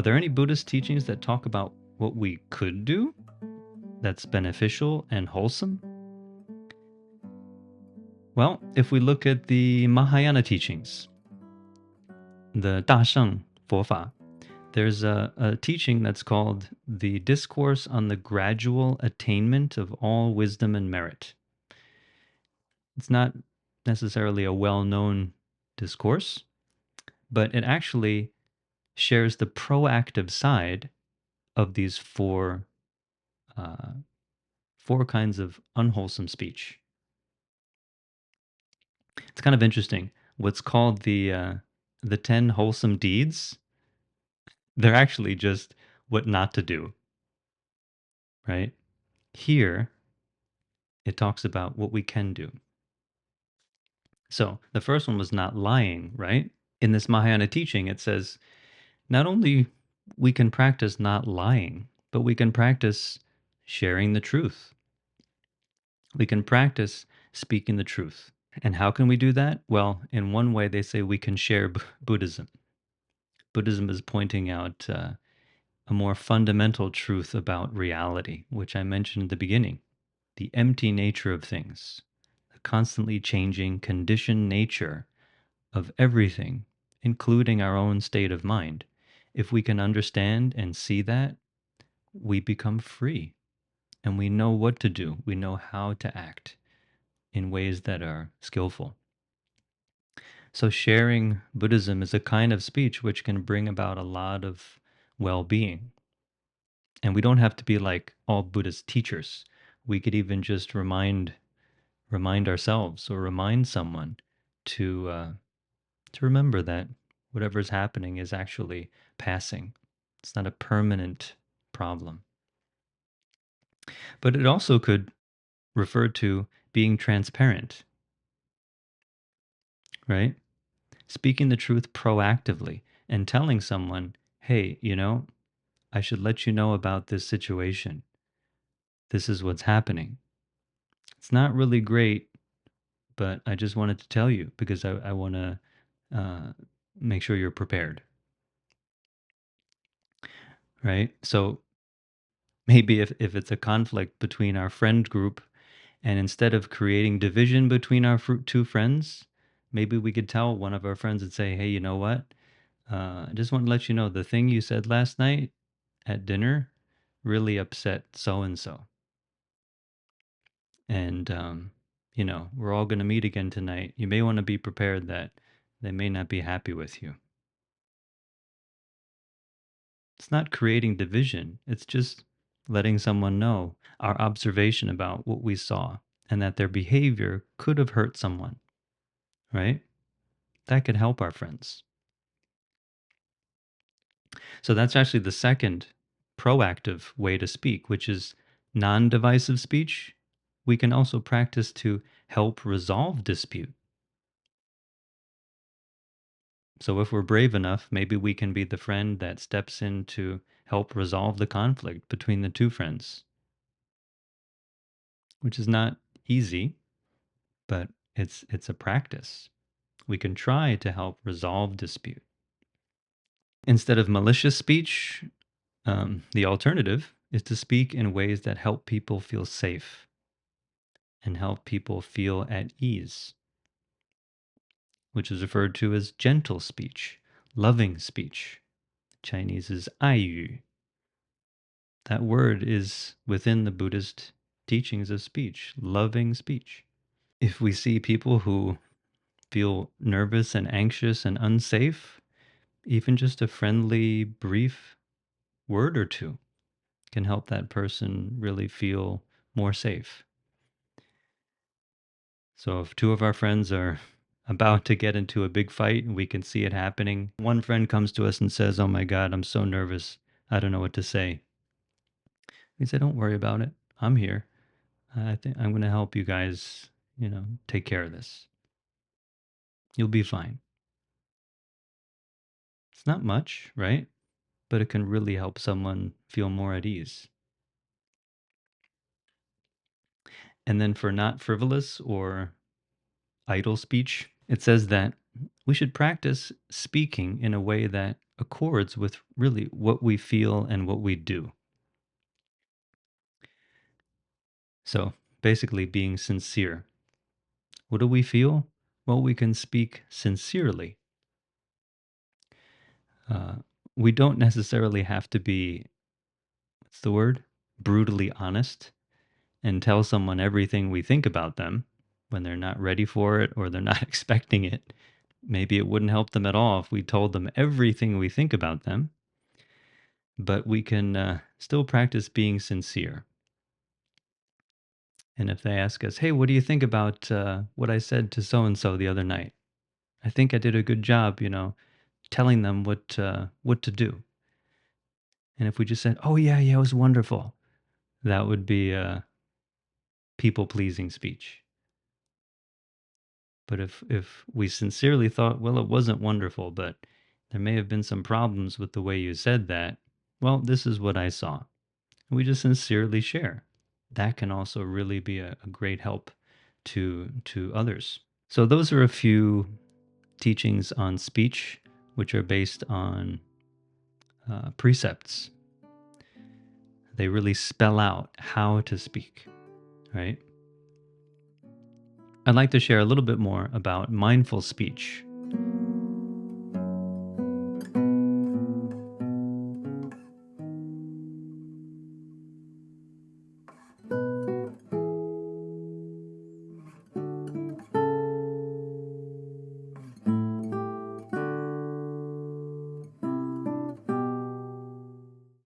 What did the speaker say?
there any Buddhist teachings that talk about what we could do that's beneficial and wholesome? Well, if we look at the Mahayana teachings, the Dasheng Fofa, there's a teaching that's called the Discourse on the Gradual Attainment of All Wisdom and Merit. It's not necessarily a well-known discourse, but it actually shares the proactive side of these uh, four kinds of unwholesome speech. It's kind of interesting. What's called the 10 wholesome deeds, they're actually just what not to do, right? Here, it talks about what we can do. So the first one was not lying, right? In this Mahayana teaching, it says not only we can practice not lying, but we can practice sharing the truth. We can practice speaking the truth. And how can we do that? Well, in one way, they say we can share Buddhism. Buddhism is pointing out a more fundamental truth about reality, which I mentioned at the beginning, the empty nature of things, the constantly changing conditioned nature of everything, including our own state of mind. If we can understand and see that, we become free and we know what to do. We know how to act in ways that are skillful. So, sharing Buddhism is a kind of speech which can bring about a lot of well being. And we don't have to be like all Buddhist teachers. We could even just remind ourselves or remind someone to to remember that whatever's happening is actually passing. It's not a permanent problem. But it also could refer to being transparent, right? Speaking the truth proactively and telling someone, hey, I should let you know about this situation. This is what's happening. It's not really great, but I just wanted to tell you because I want to uh, make sure you're prepared, right? So maybe if it's a conflict between our friend group, and instead of creating division between our two friends, maybe we could tell one of our friends and say, hey, you know what? I just want to let you know the thing you said last night at dinner really upset so and so. And, we're all going to meet again tonight. You may want to be prepared that they may not be happy with you. It's not creating division, it's just letting someone know our observation about what we saw and that their behavior could have hurt someone, right? That could help our friends. So that's actually the second proactive way to speak, which is non divisive speech. We can also practice to help resolve dispute. So if we're brave enough, maybe we can be the friend that steps in to help resolve the conflict between the two friends, which is not easy, but it's a practice. We can try to help resolve dispute. Instead of malicious speech, the alternative is to speak in ways that help people feel safe and help people feel at ease, which is referred to as gentle speech, loving speech. Chinese is 爱语. That word is within the Buddhist teachings of speech, loving speech. If we see people who feel nervous and anxious and unsafe, even just a friendly, brief word or two can help that person really feel more safe. So if two of our friends are about to get into a big fight and we can see it happening, one friend comes to us and says, oh my God, I'm so nervous. I don't know what to say. We say, don't worry about it. I'm here. I think I'm going to help you guys, take care of this. You'll be fine. It's not much, right? But it can really help someone feel more at ease. And then for not frivolous or idle speech, it says that we should practice speaking in a way that accords with really what we feel and what we do. So basically, being sincere. What do we feel? Well, we can speak sincerely. Uh, we don't necessarily have to be, what's the word? Brutally honest and tell someone everything we think about them when they're not ready for it or they're not expecting it. Maybe it wouldn't help them at all if we told them everything we think about them, but we can still practice being sincere. And if they ask us, hey, what do you think about what I said to so and so the other night? I think I did a good job, telling them what to do. And if we just said, "Oh yeah, yeah, it was wonderful," that would be people pleasing speech. But if we sincerely thought, "Well, it wasn't wonderful, but there may have been some problems with the way you said that," well, this is what I saw. We just sincerely share. That can also really be a great help to others. So those are a few teachings on speech, which are based on precepts. They really spell out how to speak, right? I'd like to share a little bit more about mindful speech.